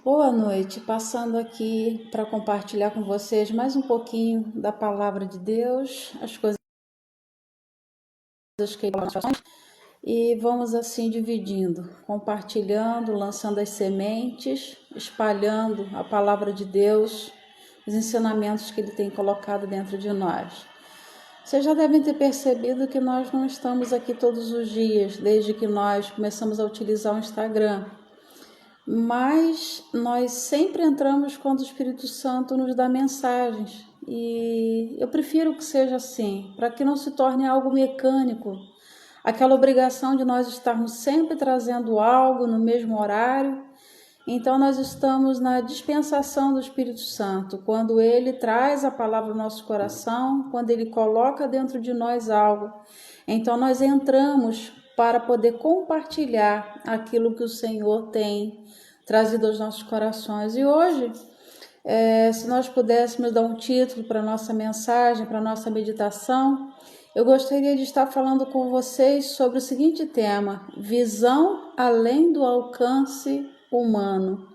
Boa noite, passando aqui para compartilhar com vocês mais um pouquinho da palavra de Deus, as coisas que ele faz, e vamos assim dividindo, compartilhando, lançando as sementes, espalhando a palavra de Deus, os ensinamentos que ele tem colocado dentro de nós. Vocês já devem ter percebido que nós não estamos aqui todos os dias, desde que nós começamos a utilizar o Instagram. Mas nós sempre entramos quando o Espírito Santo nos dá mensagens. E eu prefiro que seja assim, para que não se torne algo mecânico. Aquela obrigação de nós estarmos sempre trazendo algo no mesmo horário. Então nós estamos na dispensação do Espírito Santo, quando Ele traz a palavra ao nosso coração, quando Ele coloca dentro de nós algo. Então nós entramos para poder compartilhar aquilo que o Senhor tem trazido aos nossos corações. E hoje, se nós pudéssemos dar um título para a nossa mensagem, para a nossa meditação, eu gostaria de estar falando com vocês sobre o seguinte tema: visão além do alcance humano.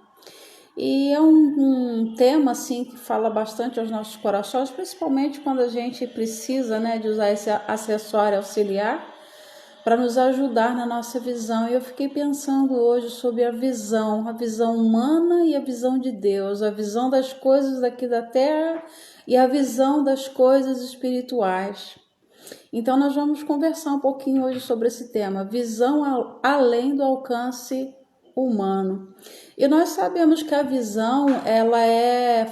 E é um tema assim que fala bastante aos nossos corações, principalmente quando a gente precisa, de usar esse acessório auxiliar para nos ajudar na nossa visão. E eu fiquei pensando hoje sobre a visão humana e a visão de Deus, a visão das coisas daqui da terra e a visão das coisas espirituais. Então nós vamos conversar um pouquinho hoje sobre esse tema, visão além do alcance humano. E nós sabemos que a visão, ela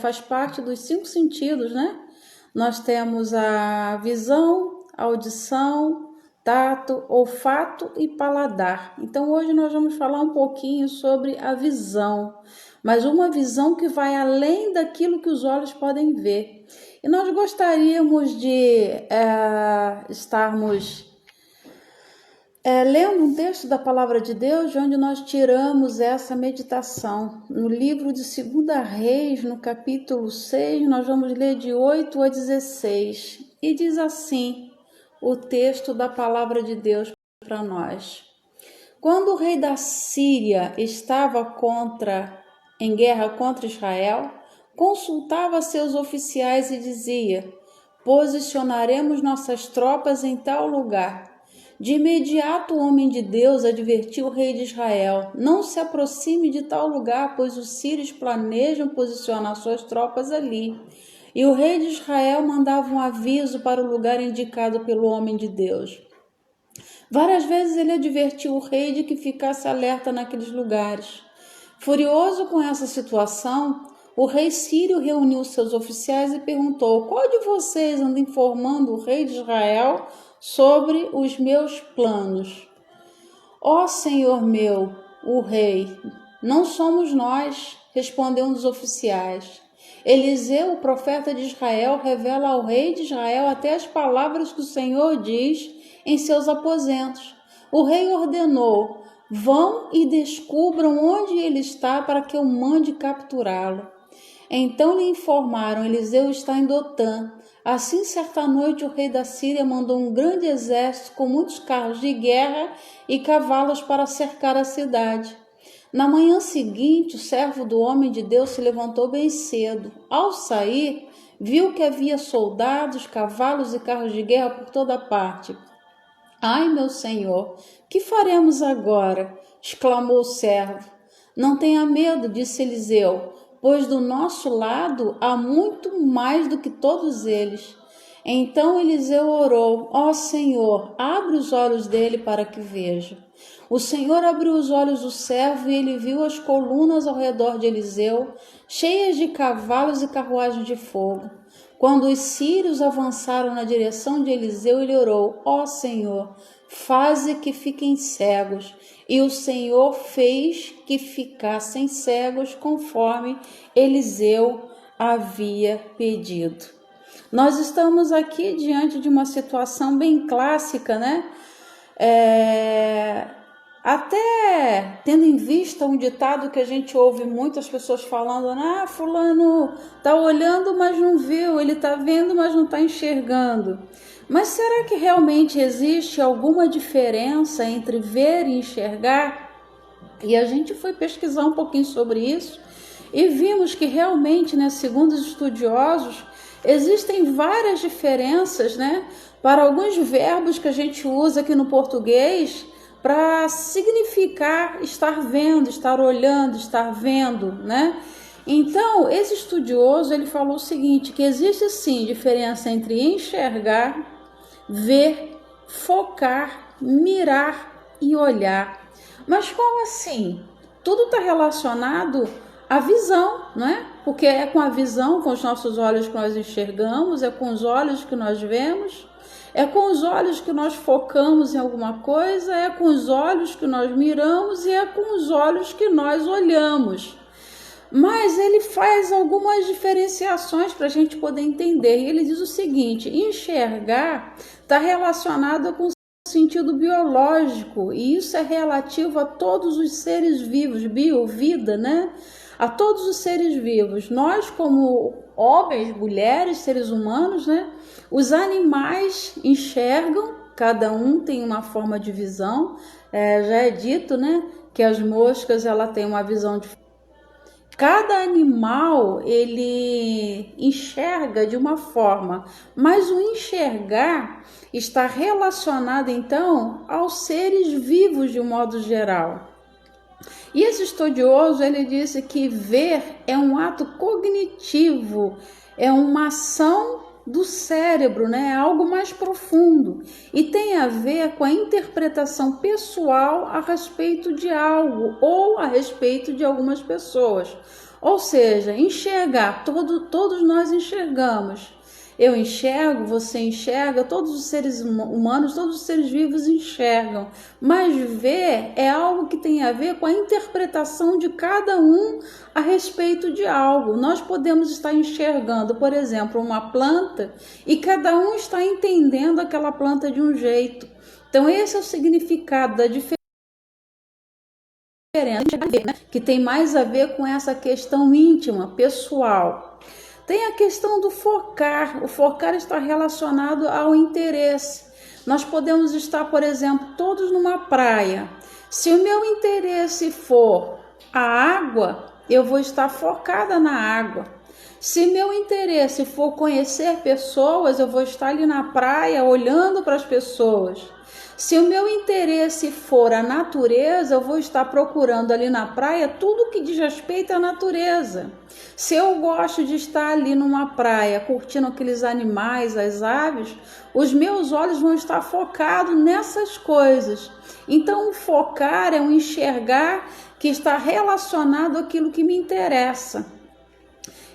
faz parte dos 5 sentidos, Nós temos a visão, a audição, tato, olfato e paladar. Então hoje nós vamos falar um pouquinho sobre a visão, mas uma visão que vai além daquilo que os olhos podem ver. E nós gostaríamos de estarmos lendo um texto da palavra de Deus, de onde nós tiramos essa meditação. No livro de 2 Reis, no capítulo 6, nós vamos ler de 8 a 16. E diz assim o texto da palavra de Deus para nós. Quando o rei da Síria estava em guerra contra Israel, consultava seus oficiais e dizia: posicionaremos nossas tropas em tal lugar. De imediato o homem de Deus advertiu o rei de Israel: não se aproxime de tal lugar, pois os sírios planejam posicionar suas tropas ali. E o rei de Israel mandava um aviso para o lugar indicado pelo homem de Deus. Várias vezes ele advertiu o rei de que ficasse alerta naqueles lugares. Furioso com essa situação, o rei sírio reuniu seus oficiais e perguntou: qual de vocês anda informando o rei de Israel sobre os meus planos? Ó Senhor meu, o rei, não somos nós, respondeu um dos oficiais. Eliseu, o profeta de Israel, revela ao rei de Israel até as palavras que o Senhor diz em seus aposentos. O rei ordenou: vão e descubram onde ele está para que eu mande capturá-lo. Então lhe informaram: Eliseu está em Dotã. Assim, certa noite, o rei da Síria mandou um grande exército com muitos carros de guerra e cavalos para cercar a cidade. Na manhã seguinte, o servo do homem de Deus se levantou bem cedo. Ao sair, viu que havia soldados, cavalos e carros de guerra por toda parte. Ai, meu senhor, que faremos agora? Exclamou o servo. Não tenha medo, disse Eliseu, pois do nosso lado há muito mais do que todos eles. Então Eliseu orou: ó Senhor, abre os olhos dele para que veja. O Senhor abriu os olhos do servo e ele viu as colunas ao redor de Eliseu, cheias de cavalos e carruagens de fogo. Quando os sírios avançaram na direção de Eliseu, ele orou: ó Senhor, faze que fiquem cegos. E o Senhor fez que ficassem cegos conforme Eliseu havia pedido. Nós estamos aqui diante de uma situação bem clássica, Até tendo em vista um ditado que a gente ouve muitas pessoas falando: fulano está olhando, mas não viu, ele está vendo, mas não está enxergando. Mas será que realmente existe alguma diferença entre ver e enxergar? E a gente foi pesquisar um pouquinho sobre isso e vimos que realmente, né, segundo os estudiosos, existem várias diferenças, né, para alguns verbos que a gente usa aqui no português para significar estar vendo, estar olhando, estar vendo, né? Então, esse estudioso, ele falou o seguinte, que existe sim diferença entre enxergar, ver, focar, mirar e olhar. Mas como assim? Tudo está relacionado à visão, não é? Porque é com a visão, com os nossos olhos que nós enxergamos, é com os olhos que nós vemos, é com os olhos que nós focamos em alguma coisa, é com os olhos que nós miramos e é com os olhos que nós olhamos. Mas ele faz algumas diferenciações para a gente poder entender. E ele diz o seguinte: enxergar está relacionado com o sentido biológico, e isso é relativo a todos os seres vivos, vida, né? A todos os seres vivos. Nós, como homens, mulheres, seres humanos, né? Os animais enxergam, cada um tem uma forma de visão. Já é dito, né? Que as moscas, ela tem uma visão de... Cada animal, ele enxerga de uma forma, mas o enxergar está relacionado, então, aos seres vivos de um modo geral. E esse estudioso, ele disse que ver é um ato cognitivo, é uma ação do cérebro, né? É algo mais profundo e tem a ver com a interpretação pessoal a respeito de algo ou a respeito de algumas pessoas. Ou seja, enxergar, todos nós enxergamos. Eu enxergo, você enxerga, todos os seres humanos, todos os seres vivos enxergam. Mas ver é algo que tem a ver com a interpretação de cada um a respeito de algo. Nós podemos estar enxergando, por exemplo, uma planta e cada um está entendendo aquela planta de um jeito. Então esse é o significado da diferença, né? Que tem mais a ver com essa questão íntima, pessoal. Tem a questão do focar. O focar está relacionado ao interesse. Nós podemos estar, por exemplo, todos numa praia. Se o meu interesse for a água, eu vou estar focada na água. Se meu interesse for conhecer pessoas, eu vou estar ali na praia olhando para as pessoas. Se o meu interesse for a natureza, eu vou estar procurando ali na praia tudo que diz respeito à natureza. Se eu gosto de estar ali numa praia curtindo aqueles animais, as aves, os meus olhos vão estar focados nessas coisas. Então, o focar é um enxergar que está relacionado àquilo que me interessa.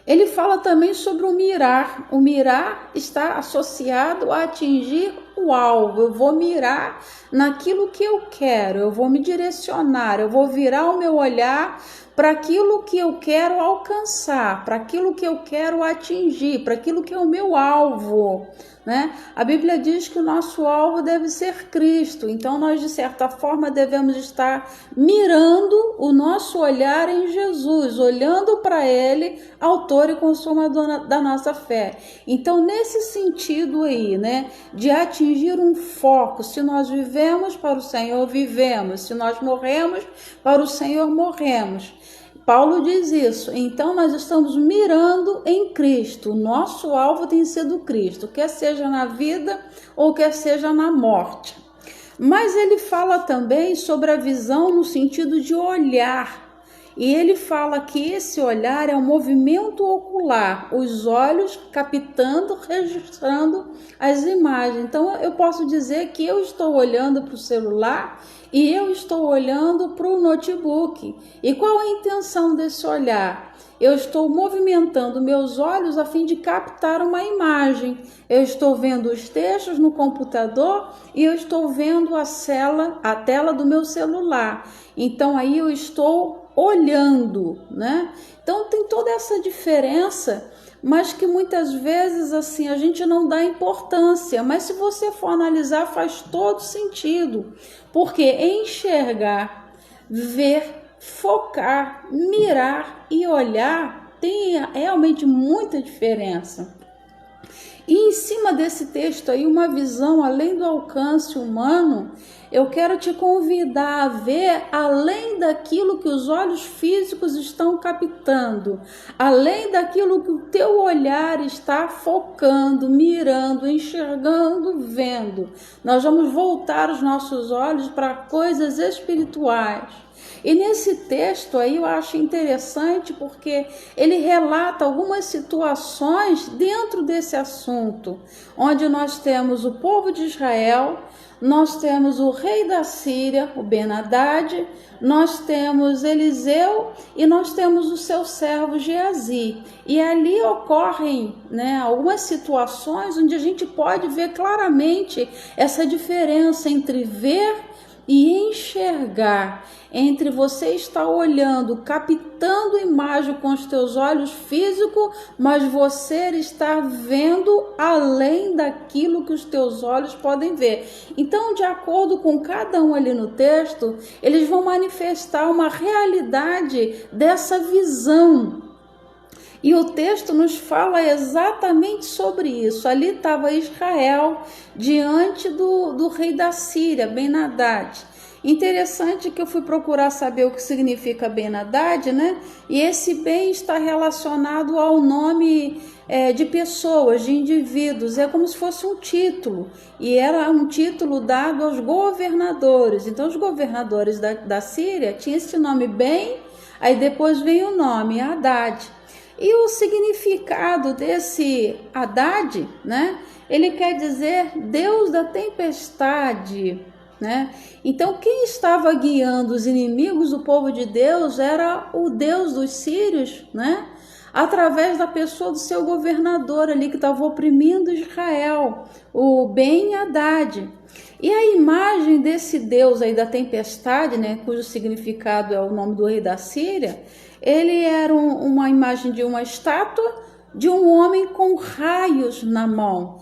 Ele fala também sobre o mirar. O mirar está associado a atingir o alvo. Eu vou mirar naquilo que eu quero, eu vou me direcionar, eu vou virar o meu olhar para aquilo que eu quero alcançar, para aquilo que eu quero atingir, para aquilo que é o meu alvo, né? A Bíblia diz que o nosso alvo deve ser Cristo, então nós de certa forma devemos estar mirando o nosso olhar em Jesus, olhando para Ele, autor e consumador da nossa fé. Então nesse sentido aí, né, de atingir um foco, se nós vivemos para o Senhor, vivemos, se nós morremos para o Senhor, morremos. Paulo diz isso, então nós estamos mirando em Cristo, o nosso alvo tem sido Cristo, quer seja na vida ou quer seja na morte. Mas ele fala também sobre a visão no sentido de olhar, e ele fala que esse olhar é um movimento ocular, os olhos captando, registrando as imagens. Então eu posso dizer que eu estou olhando para o celular e eu estou olhando para o notebook. E qual a intenção desse olhar? Eu estou movimentando meus olhos a fim de captar uma imagem. Eu estou vendo os textos no computador e eu estou vendo a tela do meu celular. Então aí eu estou olhando, né? Então tem toda essa diferença, mas que muitas vezes assim a gente não dá importância, mas se você for analisar faz todo sentido, porque enxergar, ver, focar, mirar e olhar tem realmente muita diferença. E em cima desse texto aí, uma visão além do alcance humano, eu quero te convidar a ver além daquilo que os olhos físicos estão captando, além daquilo que o teu olhar está focando, mirando, enxergando, vendo. Nós vamos voltar os nossos olhos para coisas espirituais. E nesse texto aí eu acho interessante porque ele relata algumas situações dentro desse assunto, onde nós temos o povo de Israel, nós temos o rei da Síria, o Ben-Hadad, nós temos Eliseu e nós temos o seu servo Geazi. E ali ocorrem, algumas situações onde a gente pode ver claramente essa diferença entre ver e enxergar, entre você estar olhando, captando imagem com os teus olhos físicos, mas você está vendo além daquilo que os teus olhos podem ver. Então, de acordo com cada um ali no texto, eles vão manifestar uma realidade dessa visão. E o texto nos fala exatamente sobre isso. Ali estava Israel diante do rei da Síria, Ben-Hadad. Interessante que eu fui procurar saber o que significa Ben-Hadad, E esse bem está relacionado ao nome de pessoas, de indivíduos. É como se fosse um título. E era um título dado aos governadores. Então, os governadores da Síria tinham esse nome Ben, aí depois vem o nome Hadad. E o significado desse Hadad, ele quer dizer Deus da tempestade, Então, quem estava guiando os inimigos do povo de Deus era o Deus dos sírios, Através da pessoa do seu governador ali que estava oprimindo Israel, o Ben-Hadad. E a imagem desse Deus aí da tempestade, cujo significado é o nome do rei da Síria, ele era uma imagem de uma estátua de um homem com raios na mão.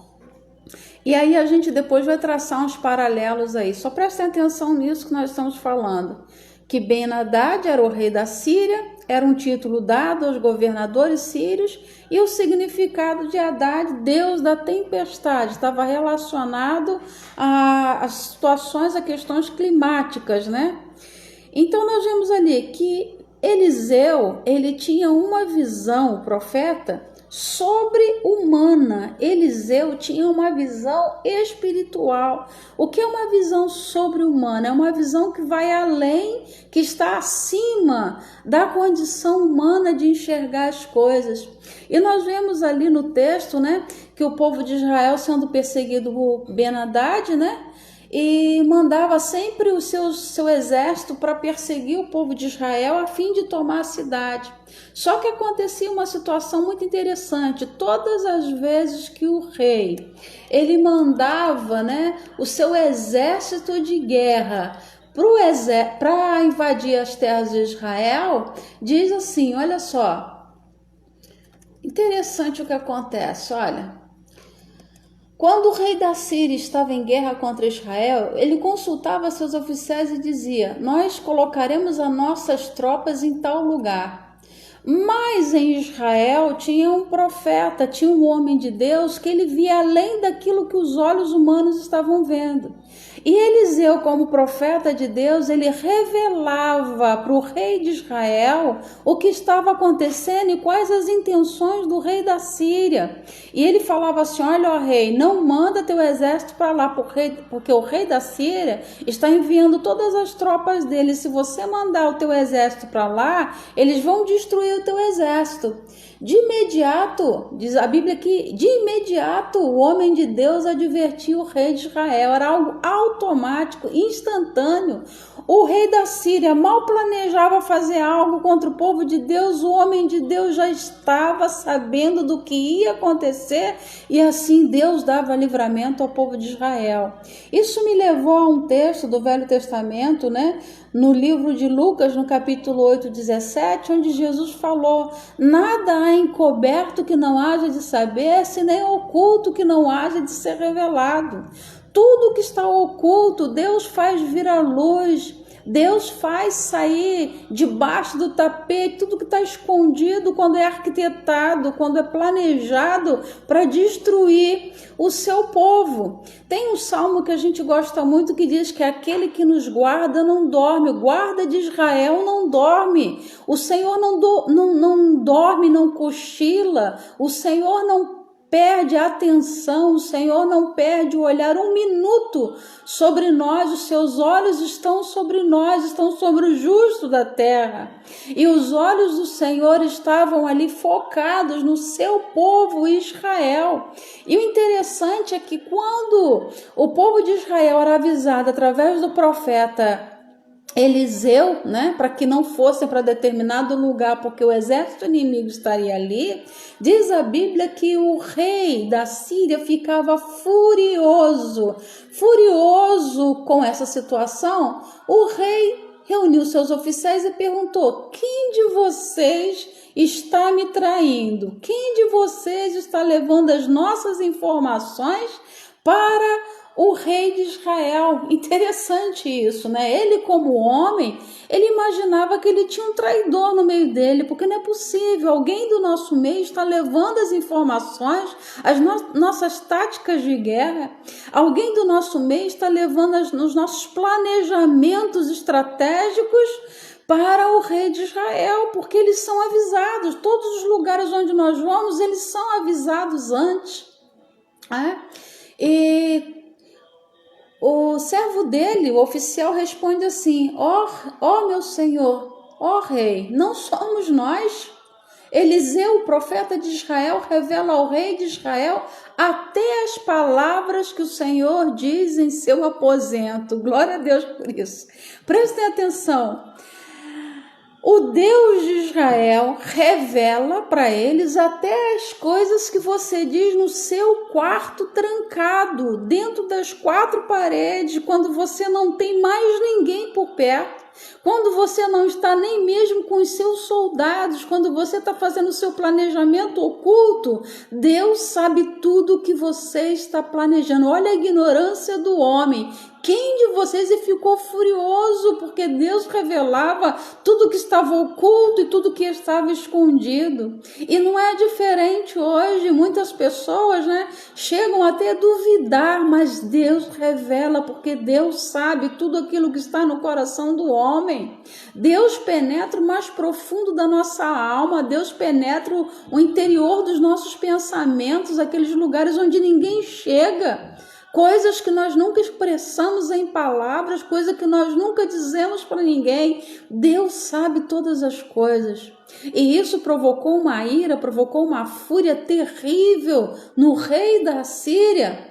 E aí a gente depois vai traçar uns paralelos aí. Só prestem atenção nisso que nós estamos falando. Que Ben-Hadad era o rei da Síria, era um título dado aos governadores sírios, e o significado de Hadad, Deus da tempestade, estava relacionado a situações, a questões climáticas, Então nós vemos ali que Eliseu, ele tinha uma visão, o profeta, sobre-humana. Eliseu tinha uma visão espiritual. O que é uma visão sobre-humana? É uma visão que vai além, que está acima da condição humana de enxergar as coisas. E nós vemos ali no texto, que o povo de Israel sendo perseguido por Ben-Hadad, e mandava sempre o seu exército para perseguir o povo de Israel a fim de tomar a cidade. Só que acontecia uma situação muito interessante. Todas as vezes que o rei ele mandava o seu exército de guerra para invadir as terras de Israel, diz assim, olha só, interessante o que acontece, olha. Quando o rei da Síria estava em guerra contra Israel, ele consultava seus oficiais e dizia: nós colocaremos as nossas tropas em tal lugar. Mas em Israel tinha um profeta, tinha um homem de Deus que ele via além daquilo que os olhos humanos estavam vendo. E Eliseu, como profeta de Deus, ele revelava para o rei de Israel o que estava acontecendo e quais as intenções do rei da Síria. E ele falava assim: olha, ó rei, não manda teu exército para lá, porque o rei da Síria está enviando todas as tropas dele. Se você mandar o teu exército para lá, eles vão destruir o teu exército. De imediato, diz a Bíblia que de imediato o homem de Deus advertiu o rei de Israel. Era algo automático, instantâneo. O rei da Síria mal planejava fazer algo contra o povo de Deus, o homem de Deus já estava sabendo do que ia acontecer e assim Deus dava livramento ao povo de Israel. Isso me levou a um texto do Velho Testamento, no livro de Lucas, no capítulo 8, 17, onde Jesus falou: nada há encoberto que não haja de saber-se, nem oculto que não haja de ser revelado. Tudo que está oculto, Deus faz vir à luz. Deus faz sair debaixo do tapete tudo que está escondido quando é arquitetado, quando é planejado para destruir o seu povo. Tem um salmo que a gente gosta muito que diz que aquele que nos guarda não dorme, o guarda de Israel não dorme, o Senhor não dorme, não cochila, o Senhor não perde a atenção, o Senhor não perde o olhar um minuto sobre nós, os seus olhos estão sobre nós, estão sobre o justo da terra. E os olhos do Senhor estavam ali focados no seu povo Israel. E o interessante é que quando o povo de Israel era avisado através do profeta Eliseu, para que não fossem para determinado lugar, porque o exército inimigo estaria ali, diz a Bíblia que o rei da Síria ficava furioso com essa situação. O rei reuniu seus oficiais e perguntou: quem de vocês está me traindo? Quem de vocês está levando as nossas informações para o rei de Israel? Interessante isso, Ele, como homem, ele imaginava que ele tinha um traidor no meio dele, porque não é possível, alguém do nosso meio está levando as informações, as nossas táticas de guerra, alguém do nosso meio está levando os nossos planejamentos estratégicos para o rei de Israel, porque eles são avisados, todos os lugares onde nós vamos, eles são avisados antes, E o servo dele, o oficial, responde assim: ó meu senhor, ó rei, não somos nós? Eliseu, o profeta de Israel, revela ao rei de Israel até as palavras que o Senhor diz em seu aposento. Glória a Deus por isso. Prestem atenção. O Deus de Israel revela para eles até as coisas que você diz no seu quarto trancado, dentro das quatro paredes, quando você não tem mais ninguém por perto, quando você não está nem mesmo com os seus soldados, quando você está fazendo o seu planejamento oculto. Deus sabe tudo o que você está planejando. Olha a ignorância do homem. Quem de vocês ficou furioso porque Deus revelava tudo que estava oculto e tudo que estava escondido? E não é diferente hoje. Muitas pessoas, chegam até a duvidar, mas Deus revela, porque Deus sabe tudo aquilo que está no coração do homem. Deus penetra o mais profundo da nossa alma, Deus penetra o interior dos nossos pensamentos, aqueles lugares onde ninguém chega. Coisas que nós nunca expressamos em palavras, coisas que nós nunca dizemos para ninguém. Deus sabe todas as coisas. E isso provocou uma ira, provocou uma fúria terrível no rei da Síria,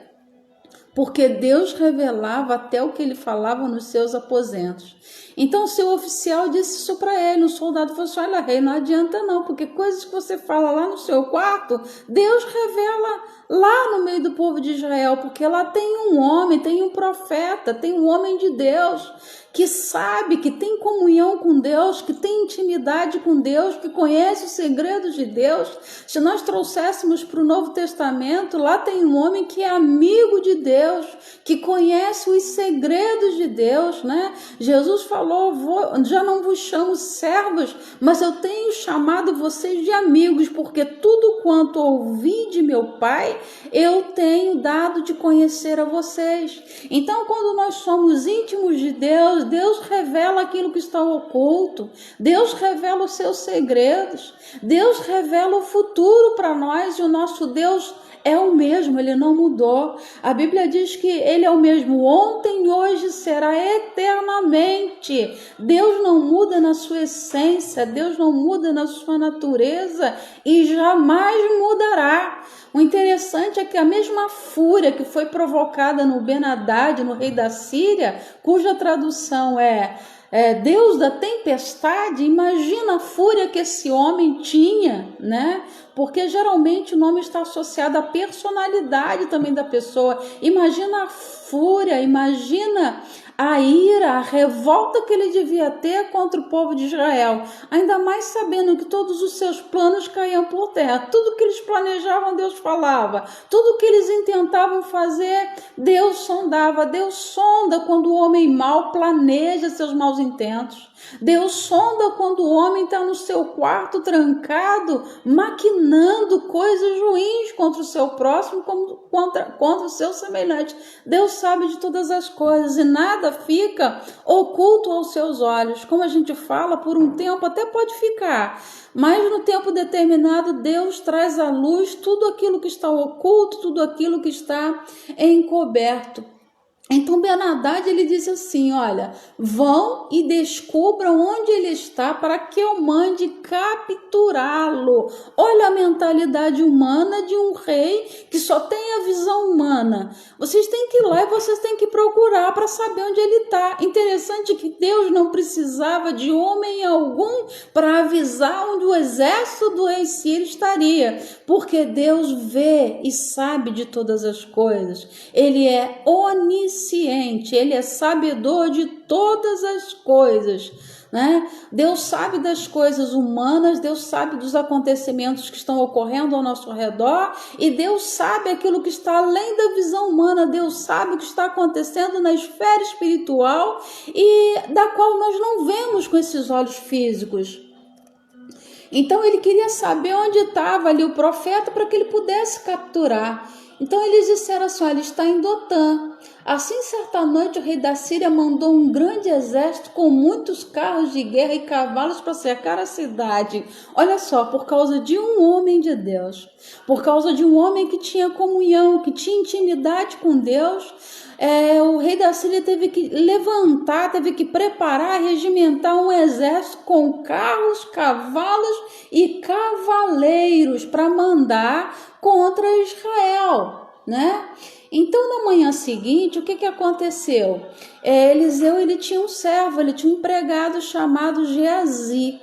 porque Deus revelava até o que ele falava nos seus aposentos. Então o seu oficial disse isso para ele, o soldado falou assim: olha, rei, não adianta não, porque coisas que você fala lá no seu quarto, Deus revela lá no meio do povo de Israel, porque lá tem um homem, tem um profeta, tem um homem de Deus, que sabe, que tem comunhão com Deus, que tem intimidade com Deus, que conhece os segredos de Deus. Se nós trouxéssemos para o Novo Testamento, lá tem um homem que é amigo de Deus, que conhece os segredos de Deus, Jesus falou: já não vos chamo servos, mas eu tenho chamado vocês de amigos, porque tudo quanto ouvi de meu Pai, eu tenho dado de conhecer a vocês. Então, quando nós somos íntimos de Deus, Deus revela aquilo que está oculto, Deus revela os seus segredos, Deus revela o futuro para nós, e o nosso Deus é o mesmo, ele não mudou. A Bíblia diz que ele é o mesmo ontem, hoje, será eternamente. Deus não muda na sua essência, Deus não muda na sua natureza e jamais mudará. O interessante é que a mesma fúria que foi provocada no Ben-Hadad, no rei da Síria, cuja tradução é Deus da tempestade, imagina a fúria que esse homem tinha, Porque geralmente o nome está associado à personalidade também da pessoa. Imagina a fúria, imagina a ira, a revolta que ele devia ter contra o povo de Israel, ainda mais sabendo que todos os seus planos caíam por terra. Tudo que eles planejavam, Deus falava. Tudo que eles intentavam fazer, Deus sondava. Deus sonda quando o homem mau planeja seus maus intentos. Deus sonda quando o homem está no seu quarto trancado, maquinando coisas ruins contra o seu próximo, contra o seu semelhante. Deus sabe de todas as coisas e nada fica oculto aos seus olhos. Como a gente fala, por um tempo até pode ficar, mas no tempo determinado Deus traz à luz tudo aquilo que está oculto, tudo aquilo que está encoberto. Então Ben-Hadad, ele disse assim, olha, vão e descubram onde ele está para que eu mande capturá-lo. Olha a mentalidade humana de um rei que só tem a visão humana. Vocês têm que ir lá e vocês têm que procurar para saber onde ele está. Interessante que Deus não precisava de homem algum para avisar onde o exército do rei Sírio estaria, porque Deus vê e sabe de todas as coisas. Ele é onisciente. Ele é sabedor de todas as coisas, né? Deus sabe das coisas humanas, Deus sabe dos acontecimentos que estão ocorrendo ao nosso redor e Deus sabe aquilo que está além da visão humana. Deus sabe o que está acontecendo na esfera espiritual e da qual nós não vemos com esses olhos físicos. Então ele queria saber onde estava ali o profeta para que ele pudesse capturar. Então eles disseram assim, ele está em Dotã. Assim, certa noite, o rei da Síria mandou um grande exército com muitos carros de guerra e cavalos para cercar a cidade. Olha só, por causa de um homem de Deus, por causa de um homem que tinha comunhão, que tinha intimidade com Deus, o rei da Síria teve que levantar, teve que preparar, regimentar um exército com carros, cavalos e cavaleiros para mandar contra Israel, né? Então, na manhã seguinte, o que aconteceu? Eliseu, ele tinha um servo, ele tinha um empregado chamado Geazi.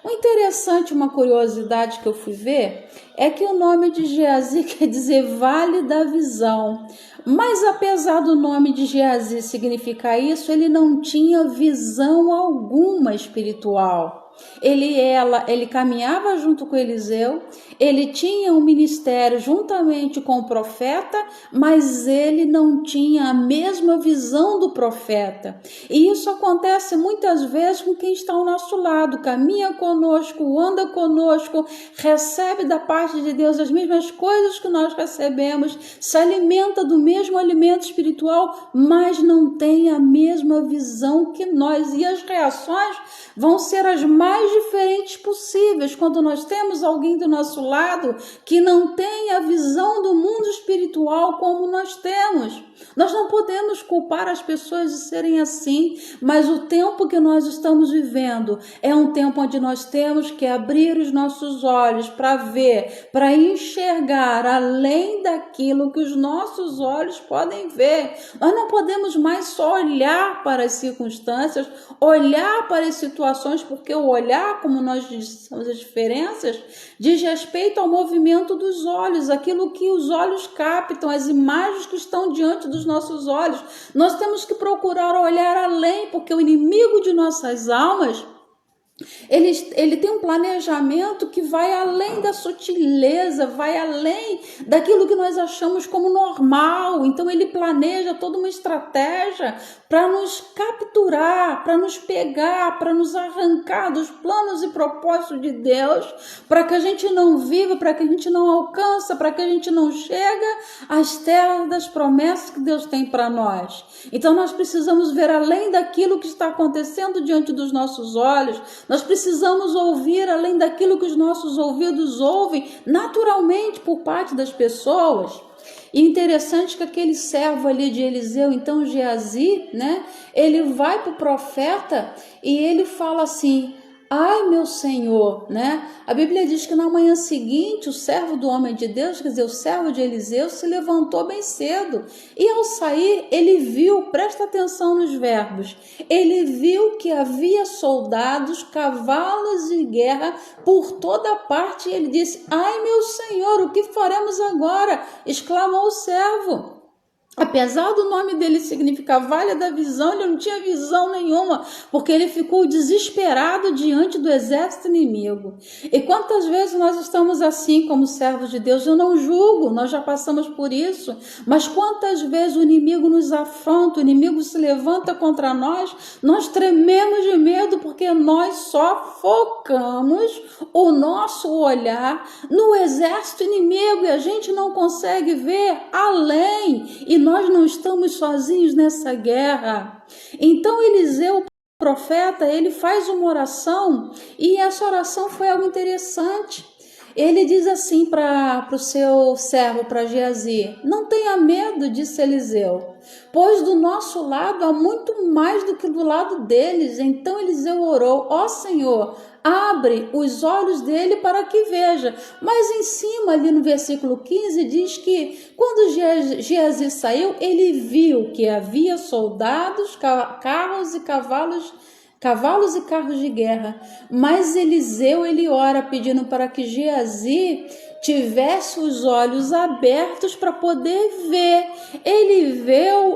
O interessante, uma curiosidade que eu fui ver, é que o nome de Geazi quer dizer Vale da Visão. Mas apesar do nome de Geazi significar isso, ele não tinha visão alguma espiritual. Ele caminhava junto com Eliseu, ele tinha um ministério juntamente com o profeta, mas ele não tinha a mesma visão do profeta. E isso acontece muitas vezes com quem está ao nosso lado, caminha conosco, anda conosco, recebe da parte de Deus as mesmas coisas que nós recebemos, se alimenta do mesmo alimento espiritual, mas não tem a mesma visão que nós. E as reações vão ser as mais diferentes possíveis quando nós temos alguém do nosso lado que não tem a visão do mundo espiritual como nós temos. Nós não podemos culpar as pessoas de serem assim, mas o tempo que nós estamos vivendo é um tempo onde nós temos que abrir os nossos olhos para ver, para enxergar além daquilo que os nossos olhos podem ver. Nós não podemos mais só olhar para as circunstâncias, olhar para as situações, porque o olhar, como nós dissemos as diferenças, diz respeito ao movimento dos olhos, aquilo que os olhos captam, as imagens que estão diante dos nossos olhos. Nós temos que procurar olhar além, porque o inimigo de nossas almas, ele tem um planejamento que vai além da sutileza, vai além daquilo que nós achamos como normal. Então ele planeja toda uma estratégia para nos capturar, para nos pegar, para nos arrancar dos planos e propósitos de Deus, para que a gente não viva, para que a gente não alcança, para que a gente não chega às terras das promessas que Deus tem para nós. Então nós precisamos ver além daquilo que está acontecendo diante dos nossos olhos. Nós precisamos ouvir além daquilo que os nossos ouvidos ouvem naturalmente por parte das pessoas. E interessante que aquele servo ali de Eliseu, então Geazi, né? Ele vai para o profeta e ele fala assim: ai, meu Senhor, né? A Bíblia diz que na manhã seguinte o servo do homem de Deus, quer dizer, o servo de Eliseu, se levantou bem cedo. E ao sair, ele viu, presta atenção nos verbos, ele viu que havia soldados, cavalos de guerra por toda parte. E ele disse: ai, meu Senhor, o que faremos agora? Exclamou o servo. Apesar do nome dele significar Vale da Visão, ele não tinha visão nenhuma, porque ele ficou desesperado diante do exército inimigo. E quantas vezes nós estamos assim como servos de Deus? Eu não julgo, nós já passamos por isso, mas quantas vezes o inimigo nos afronta, o inimigo se levanta contra nós trememos de medo, porque nós só focamos o nosso olhar no exército inimigo e a gente não consegue ver além, e nós não estamos sozinhos nessa guerra. Então Eliseu, o profeta, ele faz uma oração, e essa oração foi algo interessante. Ele diz assim para o seu servo, para Geazi: não tenha medo, disse Eliseu, pois do nosso lado há muito mais do que do lado deles. Então Eliseu orou: ó Senhor, abre os olhos dele para que veja. Mas em cima, ali no versículo 15, diz que quando Geazi saiu, ele viu que havia soldados, carros e cavalos e carros de guerra. Mas Eliseu, ele ora pedindo para que Geazi tivesse os olhos abertos para poder ver. Ele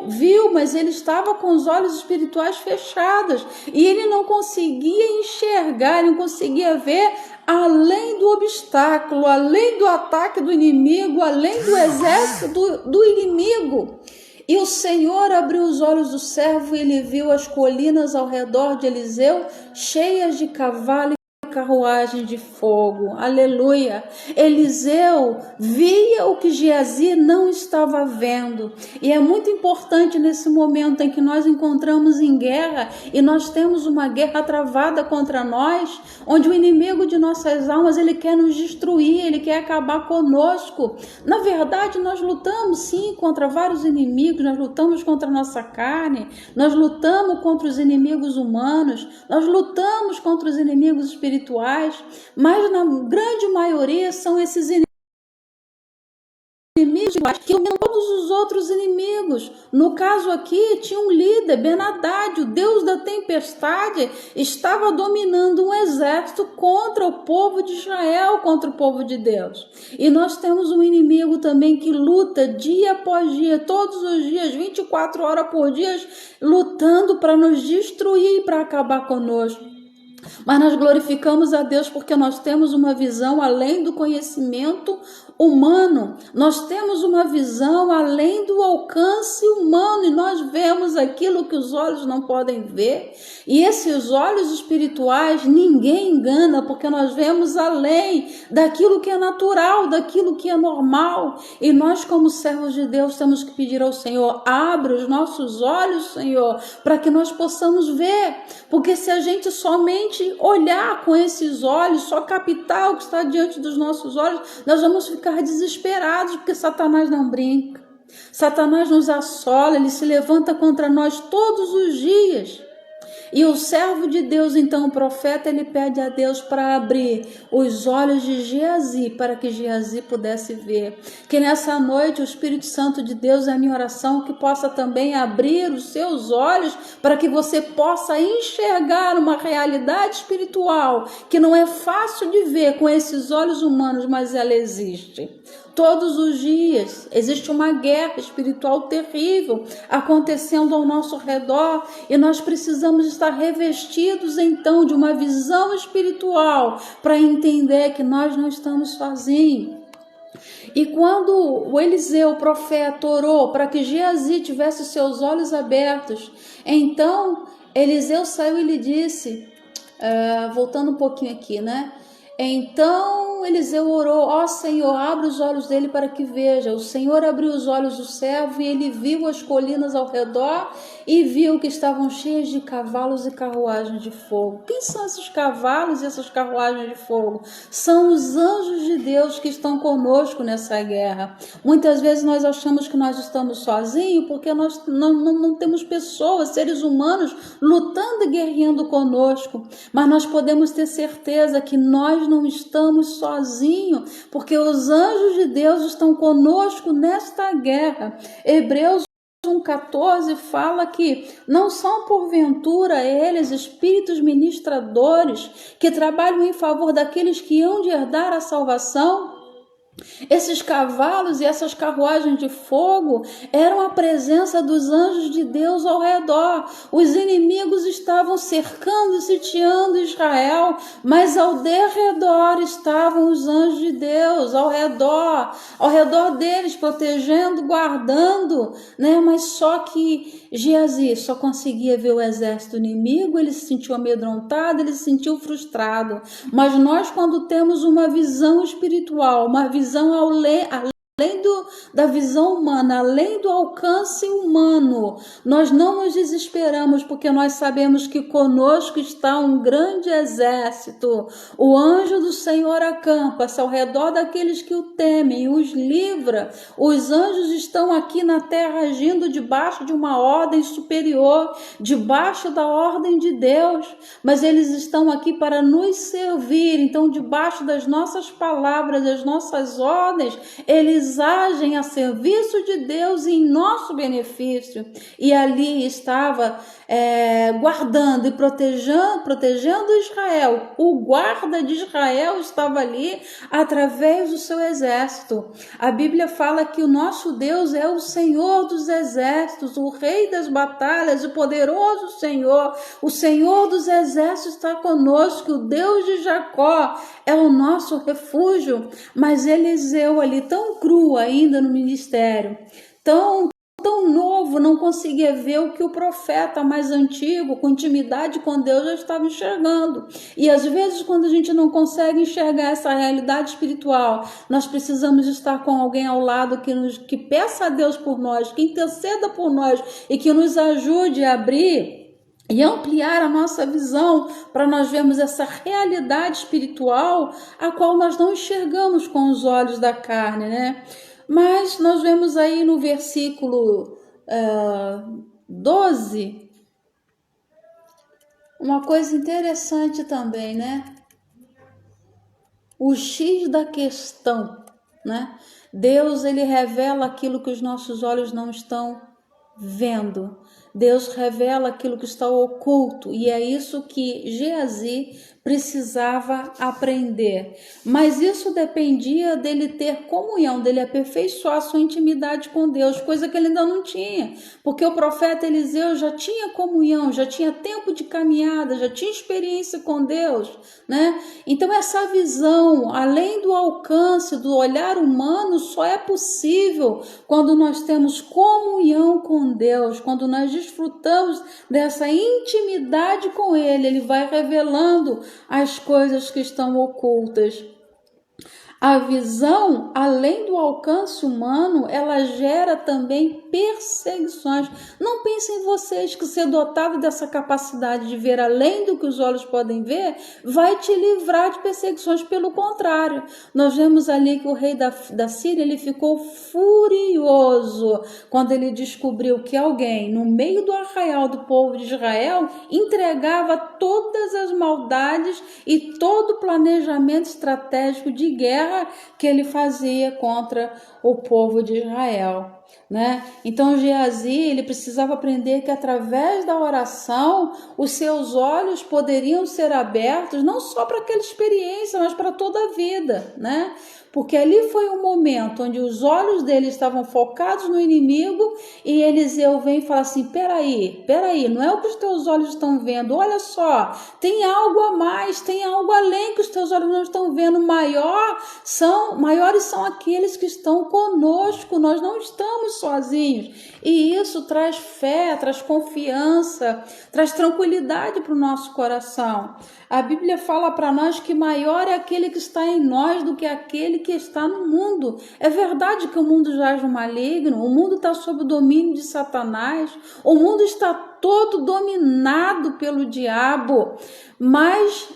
viu, mas ele estava com os olhos espirituais fechados e ele não conseguia enxergar, ele não conseguia ver além do obstáculo, além do ataque do inimigo, além do exército do inimigo. E o Senhor abriu os olhos do servo e ele viu as colinas ao redor de Eliseu cheias de cavalo e carruagem de fogo. Aleluia! Eliseu via o que Geazi não estava vendo. E é muito importante nesse momento em que nós encontramos em guerra e nós temos uma guerra travada contra nós, onde o inimigo de nossas almas, ele quer nos destruir, ele quer acabar conosco. Na verdade, nós lutamos sim contra vários inimigos, nós lutamos contra a nossa carne, nós lutamos contra os inimigos humanos, nós lutamos contra os inimigos espirituais, mas na grande maioria são esses inimigos que dominam todos os outros inimigos. No caso aqui, tinha um líder, Ben-Hadad, o deus da tempestade, estava dominando um exército contra o povo de Israel, contra o povo de Deus. E nós temos um inimigo também que luta dia após dia, todos os dias, 24 horas por dia, lutando para nos destruir e para acabar conosco. Mas nós glorificamos a Deus porque nós temos uma visão além do conhecimento humano, nós temos uma visão além do alcance humano e nós vemos aquilo que os olhos não podem ver. E esses olhos espirituais ninguém engana, porque nós vemos além daquilo que é natural, daquilo que é normal. E nós, como servos de Deus, temos que pedir ao Senhor: abre os nossos olhos, Senhor, para que nós possamos ver. Porque se a gente somente olhar com esses olhos, só captar o que está diante dos nossos olhos, nós vamos ficar desesperados, porque Satanás não brinca. Satanás nos assola, ele se levanta contra nós todos os dias. E o servo de Deus, então, o profeta, ele pede a Deus para abrir os olhos de Geazi, para que Geazi pudesse ver. Que nessa noite o Espírito Santo de Deus, é a minha oração, que possa também abrir os seus olhos para que você possa enxergar uma realidade espiritual que não é fácil de ver com esses olhos humanos, mas ela existe. Todos os dias existe uma guerra espiritual terrível acontecendo ao nosso redor e nós precisamos estar revestidos então de uma visão espiritual para entender que nós não estamos sozinhos. E quando o Eliseu, o profeta, orou para que Geazi tivesse seus olhos abertos, então Eliseu saiu e lhe disse, voltando um pouquinho aqui, né? Então Eliseu orou: ó Senhor, abre os olhos dele para que veja. O Senhor abriu os olhos do servo e ele viu as colinas ao redor e viu que estavam cheias de cavalos e carruagens de fogo. Quem são esses cavalos e essas carruagens de fogo? São os anjos de Deus que estão conosco nessa guerra. Muitas vezes nós achamos que nós estamos sozinhos porque nós não temos pessoas, seres humanos lutando e guerreando conosco, mas nós podemos ter certeza que nós não estamos sozinhos, porque os anjos de Deus estão conosco nesta guerra. Hebreus 1,14 fala que não são porventura eles espíritos ministradores que trabalham em favor daqueles que hão de herdar a salvação? Esses cavalos e essas carruagens de fogo eram a presença dos anjos de Deus ao redor. Os inimigos estavam cercando e sitiando Israel, mas ao derredor estavam os anjos de Deus, ao redor deles, protegendo, guardando, né? Mas só que Geazi só conseguia ver o exército inimigo, ele se sentiu amedrontado, ele se sentiu frustrado. Mas nós, quando temos uma visão espiritual, uma visão além da visão humana, além do alcance humano, nós não nos desesperamos, porque nós sabemos que conosco está um grande exército. O anjo do Senhor acampa-se ao redor daqueles que o temem e os livra. Os anjos estão aqui na terra agindo debaixo de uma ordem superior, debaixo da ordem de Deus, mas eles estão aqui para nos servir. Então, debaixo das nossas palavras, das nossas ordens, eles agem a serviço de Deus em nosso benefício. E ali estava guardando e protegendo Israel. O guarda de Israel estava ali através do seu exército. A Bíblia fala que o nosso Deus é o Senhor dos exércitos, o Rei das batalhas, o poderoso Senhor. O Senhor dos exércitos está conosco. O Deus de Jacó é o nosso refúgio. Mas Eliseu ali, tão cru ainda no ministério, tão novo, não conseguia ver o que o profeta mais antigo, com intimidade com Deus, já estava enxergando. E às vezes, quando a gente não consegue enxergar essa realidade espiritual, nós precisamos estar com alguém ao lado que peça a Deus por nós, que interceda por nós e que nos ajude a abrir e ampliar a nossa visão para nós vermos essa realidade espiritual a qual nós não enxergamos com os olhos da carne, né? Mas nós vemos aí no versículo 12 uma coisa interessante também, né? O X da questão, né? Deus, ele revela aquilo que os nossos olhos não estão vendo. Deus revela aquilo que está oculto, e é isso que Geazi precisava aprender. Mas isso dependia dele ter comunhão, dele aperfeiçoar sua intimidade com Deus, coisa que ele ainda não tinha, porque o profeta Eliseu já tinha comunhão, já tinha tempo de caminhada, já tinha experiência com Deus, né? Então essa visão, além do alcance, do olhar humano, só é possível quando nós temos comunhão com Deus, quando nós desfrutamos dessa intimidade com Ele. Ele vai revelando as coisas que estão ocultas. A visão, além do alcance humano, ela gera também perseguições. Não pensem vocês que ser dotado dessa capacidade de ver além do que os olhos podem ver vai te livrar de perseguições. Pelo contrário, nós vemos ali que o rei da Síria, ele ficou furioso quando ele descobriu que alguém no meio do arraial do povo de Israel entregava todas as maldades e todo o planejamento estratégico de guerra que ele fazia contra o povo de Israel, né? Então Geazi, ele precisava aprender que através da oração os seus olhos poderiam ser abertos não só para aquela experiência, mas para toda a vida, né? Porque ali foi um momento onde os olhos dele estavam focados no inimigo e Eliseu vem e fala assim, peraí, não é o que os teus olhos estão vendo, olha só, tem algo a mais, tem algo além que os teus olhos não estão vendo, maiores são aqueles que estão conosco, nós não estamos sozinhos. E isso traz fé, traz confiança, traz tranquilidade para o nosso coração. A Bíblia fala para nós que maior é aquele que está em nós do que aquele que está no mundo. É verdade que o mundo jaz no maligno, o mundo está sob o domínio de Satanás, o mundo está todo dominado pelo diabo, mas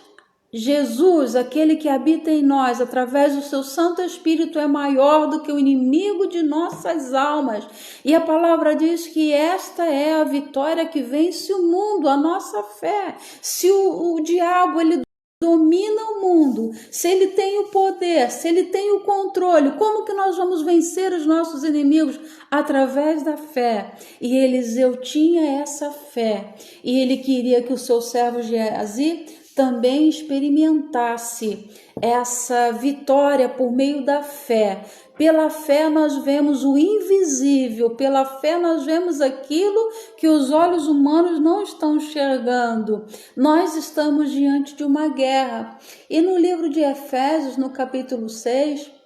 Jesus, aquele que habita em nós, através do seu Santo Espírito, é maior do que o inimigo de nossas almas. E a palavra diz que esta é a vitória que vence o mundo, a nossa fé. Se o diabo, ele domina o mundo, se ele tem o poder, se ele tem o controle, como que nós vamos vencer os nossos inimigos? Através da fé. E Eliseu tinha essa fé, e ele queria que o seu servo Geazi também experimentasse essa vitória por meio da fé. Pela fé nós vemos o invisível, pela fé nós vemos aquilo que os olhos humanos não estão enxergando. Nós estamos diante de uma guerra. E no livro de Efésios, no capítulo 6,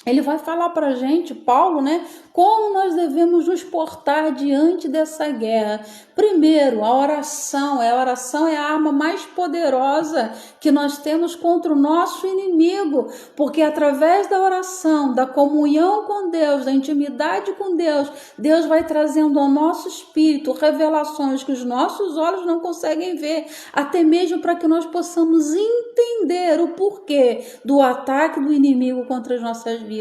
ele vai falar para a gente, Paulo, como nós devemos nos portar diante dessa guerra. Primeiro, a oração é a arma mais poderosa que nós temos contra o nosso inimigo, porque através da oração, da comunhão com Deus, da intimidade com Deus, Deus vai trazendo ao nosso espírito revelações que os nossos olhos não conseguem ver, até mesmo para que nós possamos entender o porquê do ataque do inimigo contra as nossas vidas.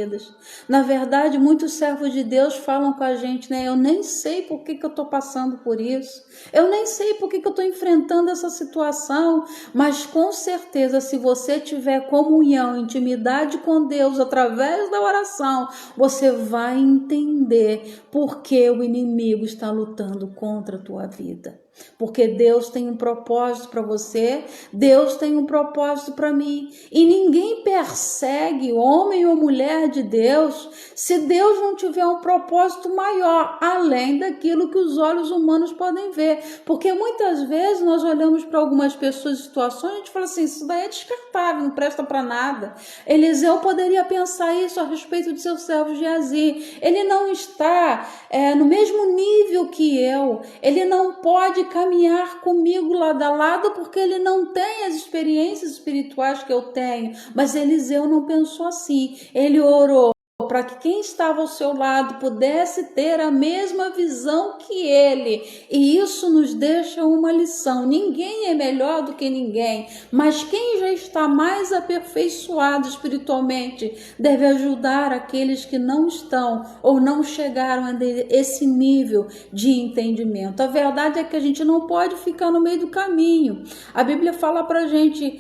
Na verdade, muitos servos de Deus falam com a gente, eu nem sei por que eu estou passando por isso, eu nem sei por que eu estou enfrentando essa situação, mas com certeza, se você tiver comunhão, intimidade com Deus através da oração, você vai entender por que o inimigo está lutando contra a tua vida. Porque Deus tem um propósito para você, Deus tem um propósito para mim, e ninguém persegue homem ou mulher de Deus se Deus não tiver um propósito maior, além daquilo que os olhos humanos podem ver. Porque muitas vezes nós olhamos para algumas pessoas e situações e a gente fala assim, isso daí é descartável, não presta para nada. Eliseu poderia pensar isso a respeito de seu servo Geazi. Ele não está no mesmo nível que eu, ele não pode caminhar comigo lado a lado porque ele não tem as experiências espirituais que eu tenho. Mas Eliseu não pensou assim, ele orou para que quem estava ao seu lado pudesse ter a mesma visão que ele. E isso nos deixa uma lição. Ninguém é melhor do que ninguém, mas quem já está mais aperfeiçoado espiritualmente deve ajudar aqueles que não estão ou não chegaram a esse nível de entendimento. A verdade é que a gente não pode ficar no meio do caminho. A Bíblia fala para a gente...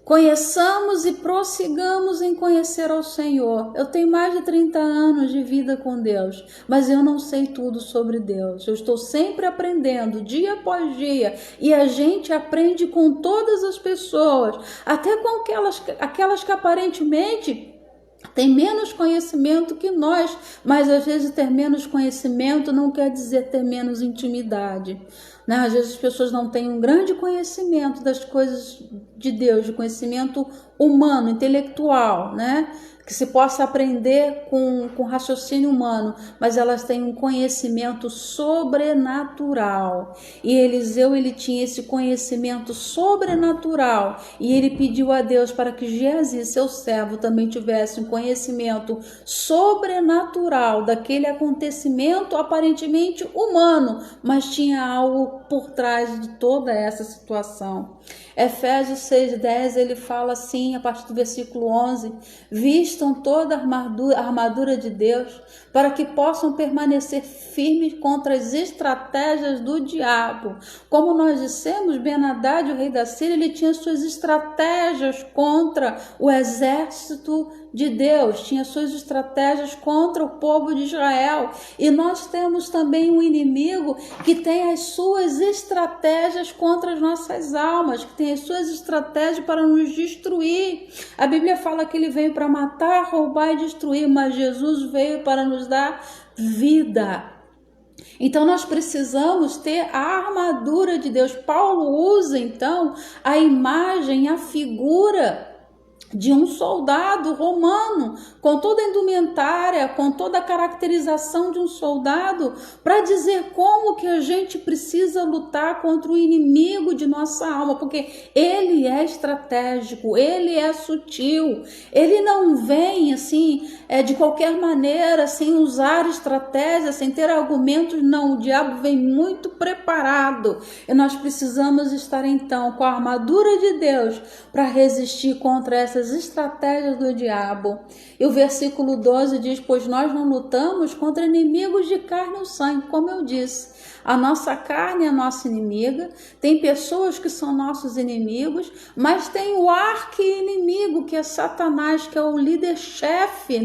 Conheçamos e prossigamos em conhecer ao Senhor. Eu tenho mais de 30 anos de vida com Deus, mas eu não sei tudo sobre Deus. Eu estou sempre aprendendo, dia após dia, e a gente aprende com todas as pessoas, até com aquelas que aparentemente tem menos conhecimento que nós, mas às vezes ter menos conhecimento não quer dizer ter menos intimidade. Às vezes as pessoas não têm um grande conhecimento das coisas de Deus, de conhecimento humano, intelectual, que se possa aprender com raciocínio humano, mas elas têm um conhecimento sobrenatural. E Eliseu, ele tinha esse conhecimento sobrenatural, e ele pediu a Deus para que Geazi, seu servo, também tivesse um conhecimento sobrenatural daquele acontecimento aparentemente humano, mas tinha algo por trás de toda essa situação. Efésios 6:10, ele fala assim, a partir do versículo 11, vistam toda a armadura de Deus, para que possam permanecer firmes contra as estratégias do diabo. Como nós dissemos, Ben-Hadad, o rei da Síria, ele tinha suas estratégias contra o exército de Deus, tinha suas estratégias contra o povo de Israel, e nós temos também um inimigo que tem as suas estratégias contra as nossas almas, que tem as suas estratégias para nos destruir. A Bíblia fala que ele veio para matar, roubar e destruir, mas Jesus veio para nos dar vida. Então nós precisamos ter a armadura de Deus. Paulo usa então a imagem, a figura de um soldado romano, com toda a indumentária, com toda a caracterização de um soldado, para dizer como que a gente precisa lutar contra o inimigo de nossa alma, porque ele é estratégico, ele é sutil, ele não vem assim, de qualquer maneira, sem usar estratégia, sem ter argumentos, não, o diabo vem muito preparado, e nós precisamos estar então com a armadura de Deus para resistir contra essas estratégias do diabo. E o versículo 12 diz, pois nós não lutamos contra inimigos de carne ou sangue, como eu disse. A nossa carne é a nossa inimiga, tem pessoas que são nossos inimigos, mas tem o arqui-inimigo, que é Satanás, que é o líder-chefe,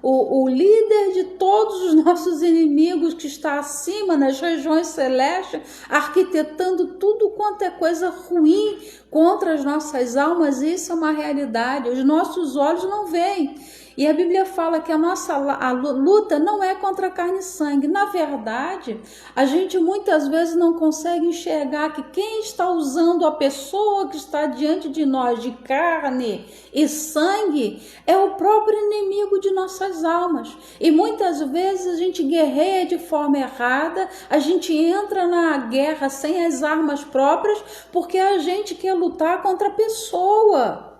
o líder de todos os nossos inimigos, que está acima nas regiões celestes, arquitetando tudo quanto é coisa ruim contra as nossas almas. Isso é uma realidade, os nossos olhos não veem. E a Bíblia fala que a luta não é contra carne e sangue. Na verdade, a gente muitas vezes não consegue enxergar que quem está usando a pessoa que está diante de nós de carne e sangue é o próprio inimigo de nossas almas. E muitas vezes a gente guerreia de forma errada, a gente entra na guerra sem as armas próprias, porque a gente quer lutar contra a pessoa.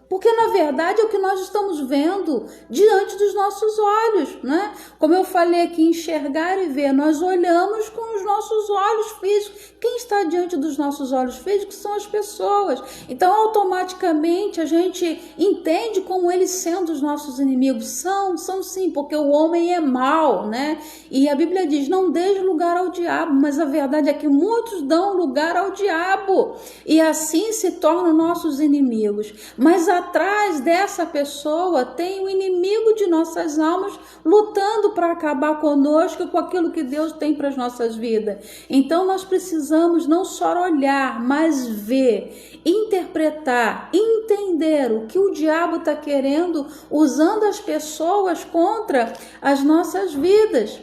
Porque, na verdade, é o que nós estamos vendo diante dos nossos olhos, né? Como eu falei aqui, enxergar e ver, nós olhamos com os nossos olhos físicos. Quem está diante dos nossos olhos físicos são as pessoas. Então, automaticamente, a gente entende como eles sendo os nossos inimigos. São sim, porque o homem é mau, né? E a Bíblia diz, não deixe lugar ao diabo, mas a verdade é que muitos dão lugar ao diabo. E assim se tornam nossos inimigos. Mas atrás dessa pessoa tem o inimigo de nossas almas lutando para acabar conosco, com aquilo que Deus tem para as nossas vidas. Então nós precisamos não só olhar, mas ver, interpretar, entender o que o diabo está querendo, usando as pessoas contra as nossas vidas.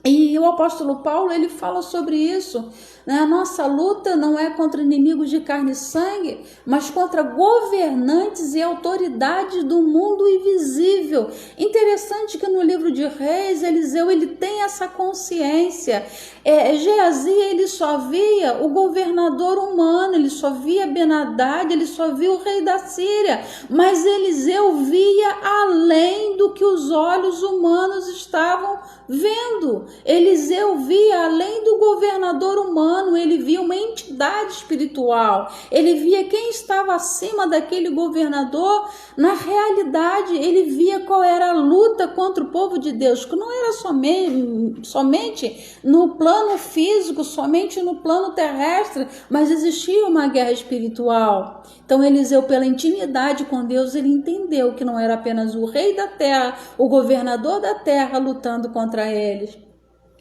E o apóstolo Paulo, ele fala sobre isso. A nossa luta não é contra inimigos de carne e sangue, mas contra governantes e autoridades do mundo invisível. Interessante que no livro de Reis, Eliseu, ele tem essa consciência. Geazi, ele só via o governador humano, ele só via Ben-Hadad, ele só via o rei da Síria. Mas Eliseu via além do que os olhos humanos estavam vendo. Eliseu via além do governador humano, ele via uma entidade espiritual, ele via quem estava acima daquele governador. Na realidade, ele via qual era a luta contra o povo de Deus, que não era somente no plano físico, somente no plano terrestre, mas existia uma guerra espiritual. Então Eliseu, pela intimidade com Deus, ele entendeu que não era apenas o rei da terra, o governador da terra lutando contra eles.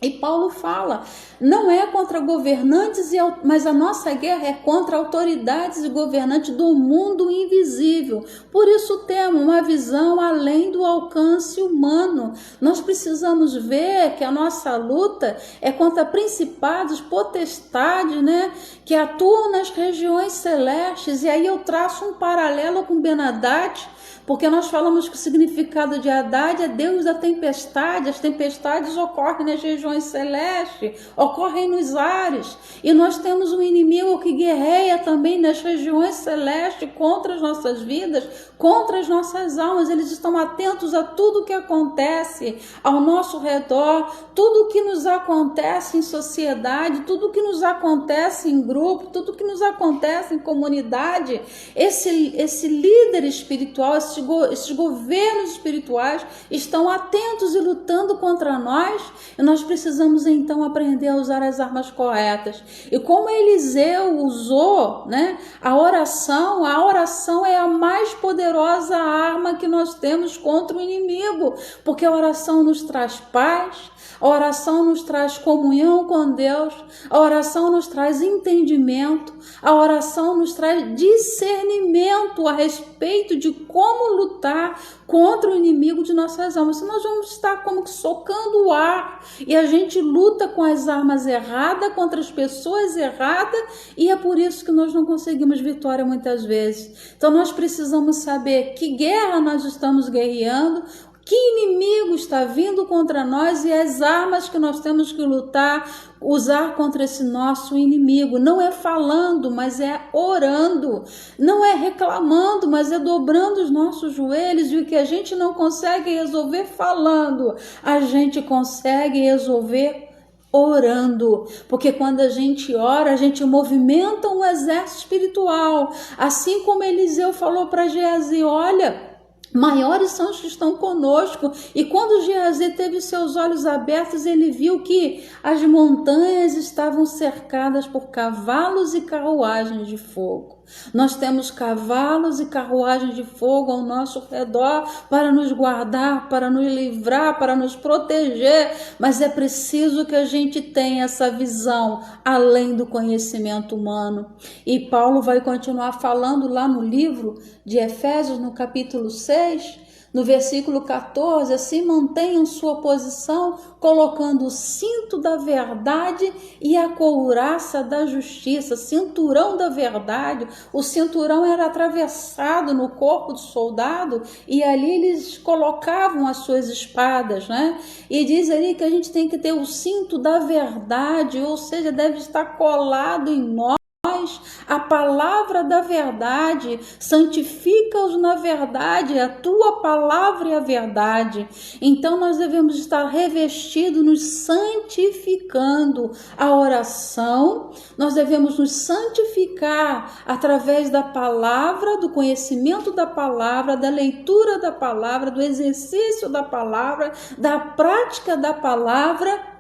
E Paulo fala, não é contra governantes, mas a nossa guerra é contra autoridades e governantes do mundo invisível. Por isso temos uma visão além do alcance humano. Nós precisamos ver que a nossa luta é contra principados, potestades, né, que atuam nas regiões celestes. E aí eu traço um paralelo com Ben-Hadad, porque nós falamos que o significado de Hadad é Deus da tempestade. As tempestades ocorrem nas regiões celestes, ocorrem nos ares, e nós temos um inimigo que guerreia também nas regiões celestes contra as nossas vidas, contra as nossas almas. Eles estão atentos a tudo que acontece ao nosso redor, tudo que nos acontece em sociedade, tudo que nos acontece em grupo, tudo que nos acontece em comunidade. Esse líder espiritual, esses governos espirituais estão atentos e lutando contra nós, e nós precisamos então aprender a usar as armas corretas. E como Eliseu usou, né, a oração é a mais poderosa arma que nós temos contra o inimigo, porque a oração nos traz paz, a oração nos traz comunhão com Deus, a oração nos traz entendimento, a oração nos traz discernimento a respeito de como lutar contra o inimigo de nossas almas. Se nós vamos estar como que socando o ar, e a gente luta com as armas erradas, contra as pessoas erradas, e é por isso que nós não conseguimos vitória muitas vezes. Então nós precisamos saber que guerra nós estamos guerreando, que inimigo está vindo contra nós e as armas que nós temos que lutar, usar contra esse nosso inimigo. Não é falando, mas é orando. Não é reclamando, mas é dobrando os nossos joelhos. E o que a gente não consegue resolver falando, a gente consegue resolver orando, porque quando a gente ora, a gente movimenta um exército espiritual. Assim como Eliseu falou para Geazi, olha, maiores são os que estão conosco. E quando Geazi teve seus olhos abertos, ele viu que as montanhas estavam cercadas por cavalos e carruagens de fogo. Nós temos cavalos e carruagens de fogo ao nosso redor para nos guardar, para nos livrar, para nos proteger, mas é preciso que a gente tenha essa visão além do conhecimento humano. E Paulo vai continuar falando lá no livro de Efésios, no capítulo 6, no versículo 14, assim mantenham sua posição, colocando o cinto da verdade e a couraça da justiça, cinturão da verdade. O cinturão era atravessado no corpo do soldado e ali eles colocavam as suas espadas, né? E diz ali que a gente tem que ter o cinto da verdade, ou seja, deve estar colado em nós a palavra da verdade. Santifica-os na verdade, a tua palavra é a verdade. Então nós devemos estar revestidos, nos santificando. A oração, nós devemos nos santificar através da palavra, do conhecimento da palavra, da leitura da palavra, do exercício da palavra, da prática da palavra,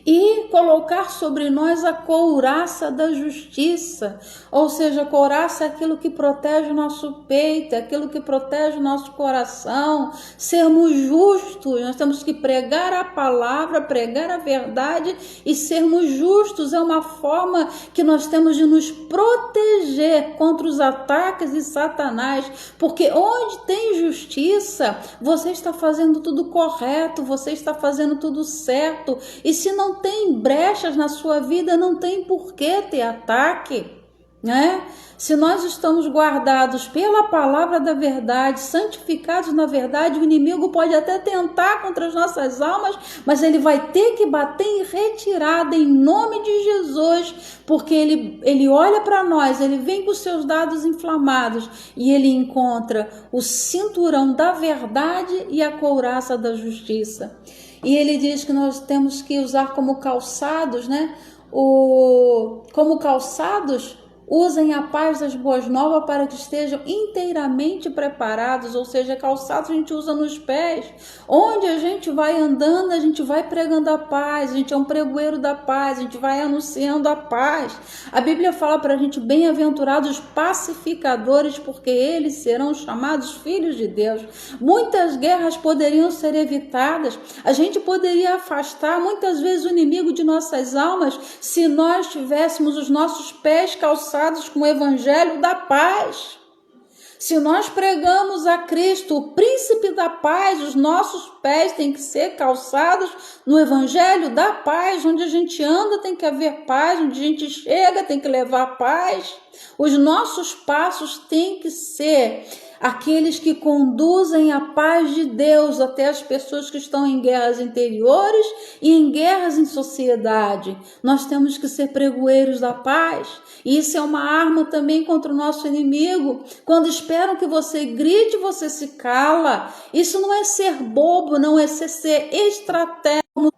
e colocar sobre nós a couraça da justiça, ou seja, a couraça é aquilo que protege o nosso peito, é aquilo que protege o nosso coração. Sermos justos, nós temos que pregar a palavra, pregar a verdade e sermos justos. É uma forma que nós temos de nos proteger contra os ataques de Satanás, porque onde tem justiça, você está fazendo tudo correto, você está fazendo tudo certo, e se não tem brechas na sua vida, não tem por que ter ataque, né? Se nós estamos guardados pela palavra da verdade, santificados na verdade, o inimigo pode até tentar contra as nossas almas, mas ele vai ter que bater em retirada em nome de Jesus, porque ele olha para nós, ele vem com os seus dados inflamados e ele encontra o cinturão da verdade e a couraça da justiça. E ele diz que nós temos que usar como calçados, né? Como calçados, usem a paz das boas novas para que estejam inteiramente preparados, ou seja, calçados a gente usa nos pés. Onde a gente vai andando, a gente vai pregando a paz, a gente é um pregoeiro da paz, a gente vai anunciando a paz. A Bíblia fala para a gente, bem-aventurados pacificadores, porque eles serão chamados filhos de Deus. Muitas guerras poderiam ser evitadas, a gente poderia afastar muitas vezes o inimigo de nossas almas se nós tivéssemos os nossos pés calçados com o evangelho da paz. Se nós pregamos a Cristo, o príncipe da paz, os nossos pés têm que ser calçados no evangelho da paz. Onde a gente anda tem que haver paz, onde a gente chega tem que levar paz. Os nossos passos têm que ser aqueles que conduzem a paz de Deus até as pessoas que estão em guerras interiores e em guerras em sociedade. Nós temos que ser pregoeiros da paz. E isso é uma arma também contra o nosso inimigo. Quando esperam que você grite, você se cala. Isso não é ser bobo, não é ser estratégico.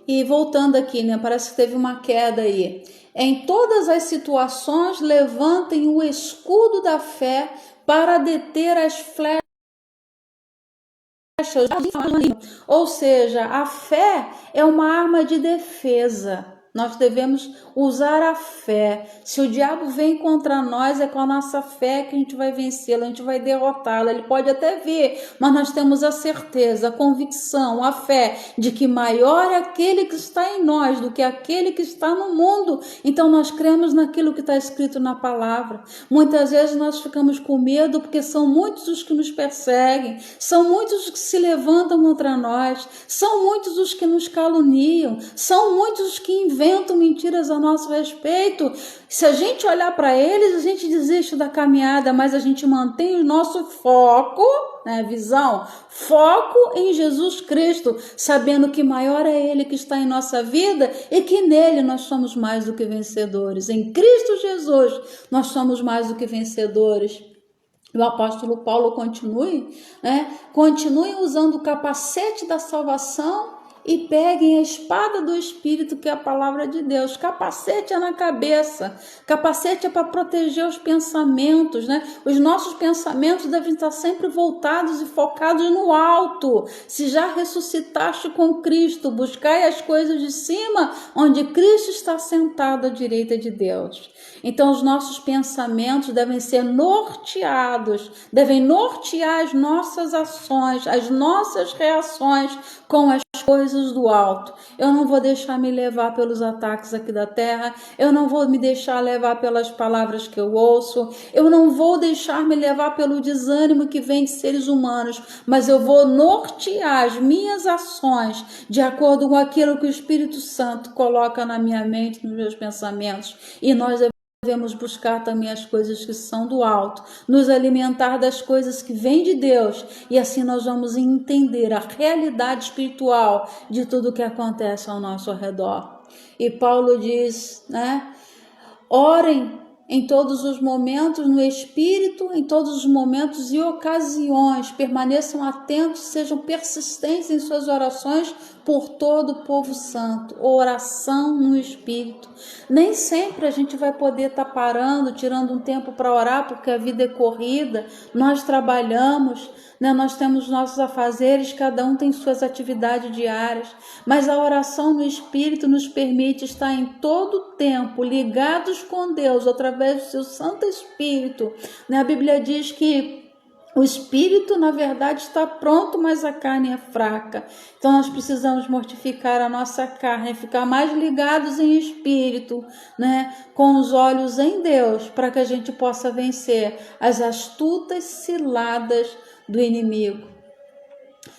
E voltando aqui, né? Parece que teve uma queda aí. Em todas as situações, levantem o escudo da fé para deter as flechas. Ou seja, a fé é uma arma de defesa. Nós devemos usar a fé. Se o diabo vem contra nós, é com a nossa fé que a gente vai vencê-lo, a gente vai derrotá-lo. Ele pode até vir, mas nós temos a certeza, a convicção, a fé de que maior é aquele que está em nós do que aquele que está no mundo. Então nós cremos naquilo que está escrito na palavra. Muitas vezes nós ficamos com medo porque são muitos os que nos perseguem, são muitos os que se levantam contra nós, são muitos os que nos caluniam, são muitos os que inventam mentiras a nosso respeito. Se a gente olhar para eles, a gente desiste da caminhada, mas a gente mantém o nosso foco, né, visão, foco em Jesus Cristo, sabendo que maior é Ele que está em nossa vida e que nele nós somos mais do que vencedores. Em Cristo Jesus nós somos mais do que vencedores. O apóstolo Paulo continue usando o capacete da salvação e peguem a espada do Espírito, que é a palavra de Deus. Capacete é na cabeça, capacete é para proteger os pensamentos, né? Os nossos pensamentos devem estar sempre voltados e focados no alto. Se já ressuscitaste com Cristo, buscai as coisas de cima, onde Cristo está sentado à direita de Deus. Então os nossos pensamentos devem ser norteados, devem nortear as nossas ações, as nossas reações com as coisas do alto. Eu não vou deixar me levar pelos ataques aqui da terra, eu não vou me deixar levar pelas palavras que eu ouço, eu não vou deixar me levar pelo desânimo que vem de seres humanos, mas eu vou nortear as minhas ações de acordo com aquilo que o Espírito Santo coloca na minha mente, nos meus pensamentos, e nós devemos buscar também as coisas que são do alto, nos alimentar das coisas que vêm de Deus, e assim nós vamos entender a realidade espiritual de tudo que acontece ao nosso redor. E Paulo diz, né? Orem em todos os momentos no Espírito, em todos os momentos e ocasiões, permaneçam atentos, sejam persistentes em suas orações por todo o povo santo. Oração no Espírito. Nem sempre a gente vai poder estar parando, tirando um tempo para orar, porque a vida é corrida, nós trabalhamos, né? Nós temos nossos afazeres, cada um tem suas atividades diárias, mas a oração no Espírito nos permite estar em todo o tempo ligados com Deus, através do seu Santo Espírito, né? A Bíblia diz que o espírito, na verdade, está pronto, mas a carne é fraca. Então, nós precisamos mortificar a nossa carne, ficar mais ligados em espírito, né? Com os olhos em Deus, para que a gente possa vencer as astutas ciladas do inimigo.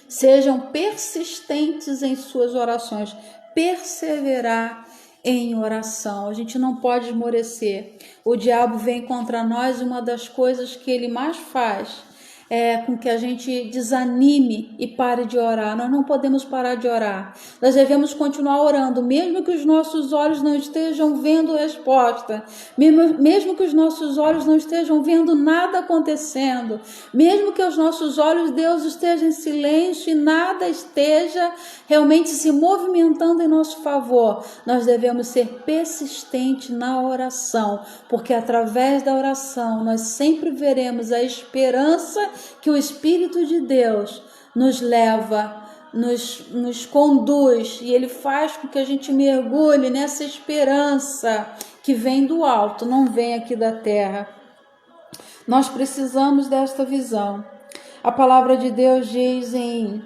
Sejam persistentes em suas orações, perseverar em oração. A gente não pode esmorecer. O diabo vem contra nós, uma das coisas que ele mais faz é com que a gente desanime e pare de orar. Nós não podemos parar de orar. Nós devemos continuar orando, mesmo que os nossos olhos não estejam vendo resposta, mesmo que os nossos olhos não estejam vendo nada acontecendo, mesmo que os nossos olhos, Deus, esteja em silêncio e nada esteja realmente se movimentando em nosso favor. Nós devemos ser persistentes na oração, porque através da oração nós sempre veremos a esperança que o Espírito de Deus nos leva, nos conduz, e ele faz com que a gente mergulhe nessa esperança que vem do alto, não vem aqui da terra. Nós precisamos desta visão. A palavra de Deus diz em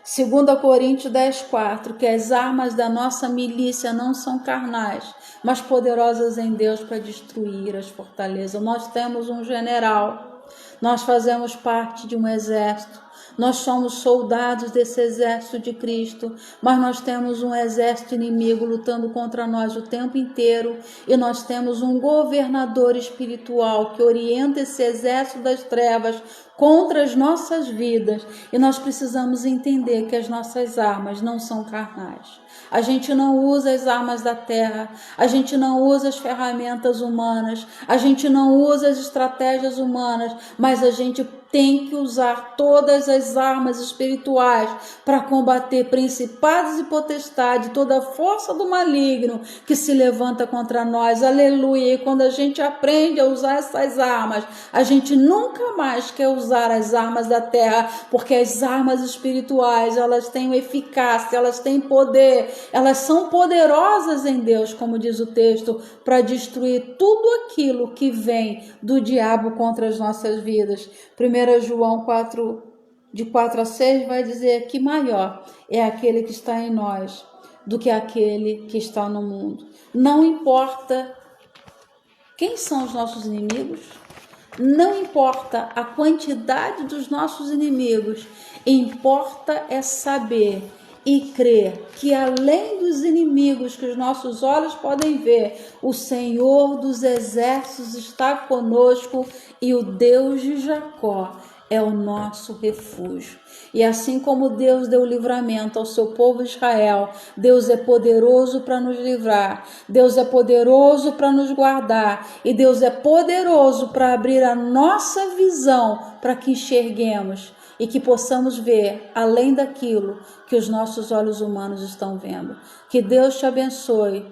2 Coríntios 10:4, que as armas da nossa milícia não são carnais, mas poderosas em Deus para destruir as fortalezas. Nós temos um general. Nós fazemos parte de um exército, nós somos soldados desse exército de Cristo, mas nós temos um exército inimigo lutando contra nós o tempo inteiro, e nós temos um governador espiritual que orienta esse exército das trevas contra as nossas vidas, e nós precisamos entender que as nossas armas não são carnais. A gente não usa as armas da terra, a gente não usa as ferramentas humanas, a gente não usa as estratégias humanas, mas a gente tem que usar todas as armas espirituais para combater principados e potestades, toda a força do maligno que se levanta contra nós. Aleluia! E quando a gente aprende a usar essas armas, a gente nunca mais quer usar as armas da terra, porque as armas espirituais, elas têm eficácia, elas têm poder, elas são poderosas em Deus, como diz o texto, para destruir tudo aquilo que vem do diabo contra as nossas vidas. 1 João 4, de 4 a 6, vai dizer que maior é aquele que está em nós do que aquele que está no mundo. Não importa quem são os nossos inimigos, não importa a quantidade dos nossos inimigos, importa é saber e crer que além dos inimigos que os nossos olhos podem ver, o Senhor dos exércitos está conosco, e o Deus de Jacó é o nosso refúgio. E assim como Deus deu livramento ao seu povo Israel, Deus é poderoso para nos livrar, Deus é poderoso para nos guardar, e Deus é poderoso para abrir a nossa visão para que enxerguemos e que possamos ver além daquilo que os nossos olhos humanos estão vendo. Que Deus te abençoe,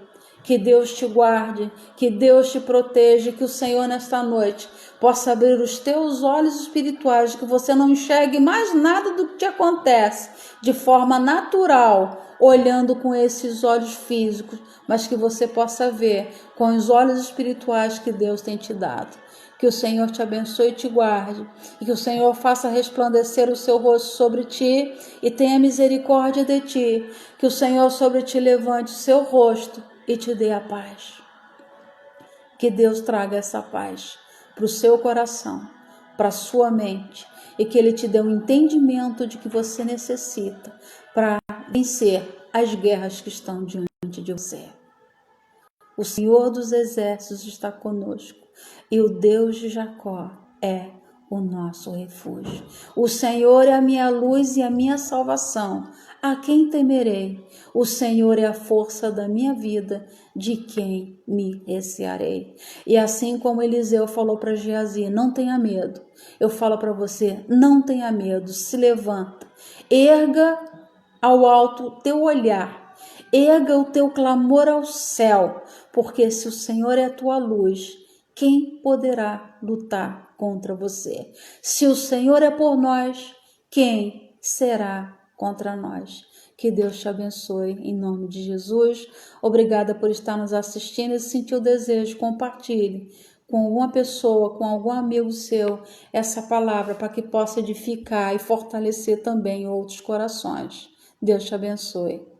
que Deus te guarde, que Deus te proteja, que o Senhor nesta noite possa abrir os teus olhos espirituais, que você não enxergue mais nada do que te acontece de forma natural, olhando com esses olhos físicos, mas que você possa ver com os olhos espirituais que Deus tem te dado. Que o Senhor te abençoe e te guarde, e que o Senhor faça resplandecer o seu rosto sobre ti e tenha misericórdia de ti. Que o Senhor sobre ti levante o seu rosto e te dê a paz. Que Deus traga essa paz para o seu coração, para a sua mente, e que Ele te dê um entendimento de que você necessita para vencer as guerras que estão diante de você. O Senhor dos Exércitos está conosco e o Deus de Jacó é o nosso refúgio. O Senhor é a minha luz e a minha salvação. A quem temerei? O Senhor é a força da minha vida, de quem me recearei? E assim como Eliseu falou para Geazi, não tenha medo. Eu falo para você, não tenha medo, se levanta, erga ao alto o teu olhar, erga o teu clamor ao céu, porque se o Senhor é a tua luz, quem poderá lutar contra você? Se o Senhor é por nós, quem será contra nós? Que Deus te abençoe em nome de Jesus. Obrigada por estar nos assistindo e se sentir o desejo, compartilhe com alguma pessoa, com algum amigo seu, essa palavra para que possa edificar e fortalecer também outros corações. Deus te abençoe.